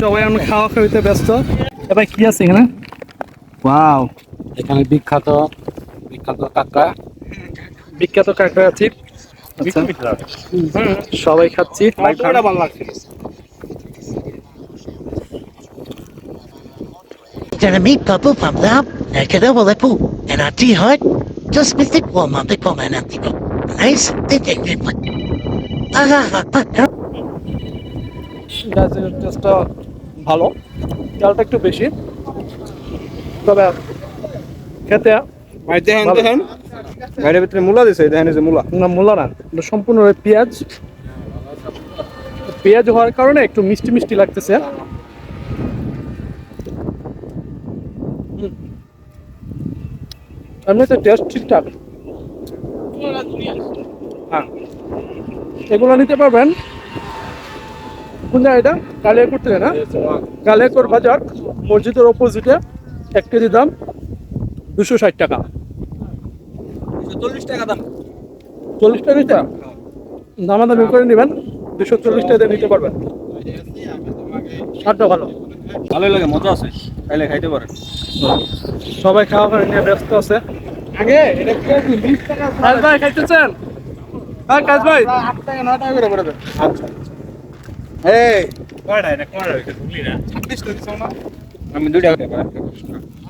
সবাই আমরা খাওয়া খাওয়াতে ব্যস্ত। এবার কি আছে এখানে? ওয়াও, এখানে বিখ্যাত কাঁকড়া। বিখ্যাত কাঁকড়া চিপ। আচ্ছা, সবাই খাচ্ছি। ভালো লাগছিল। Jeremy Purple from Lab, Nakadavalepu, and our tea hut, just visit Walmart from an Antico. Nice, detective. গাছের টেস্টটা ভালো, চালটা একটু বেশি, তবে খেতে ভাই দেখেন ভালো। দেখেন, ভাইয়ের ভিতরে মূলা দিছে, দেখেন এই যে মূলা। না, মূলা না, এটা সম্পূর্ণ পেঁয়াজ। পেঁয়াজ হওয়ার কারণে একটু মিষ্টি মিষ্টি লাগতেছে। এমনিতে টেস্ট ঠিকঠাক। হ্যাঁ, এগুলো নিতে পারবেন কোন জায়গাটা? কালিয়াকোট থেকে না? কালিয়াকোট বাজার মসজিদের অপোজিটে 1 কেজি দাম 260 টাকা। 40 টাকা দাম। 40 টাকা নিতে দামাদামি করে নেবেন, 240 টাকা দিয়ে নিতে পারবেন। স্বাদটা ভালো। ভালোই লাগে, মজা আছে, খাইলে খাইতে পারেন। সবাই খাওয়া খাওয়া নিয়ে ব্যস্ত আছে। আগে এটা 20 টাকা কাজ ভাই খাইতেছেন? হ্যাঁ কাজ ভাই, 8 টাকা 9 টাকা করে পড়বে। আচ্ছা এই কয়টা এটা কয়টা এটা তুমি না 26 টাকা দিছো না? আমি 2 টাকা করে।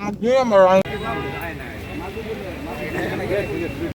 আমি 2 আমার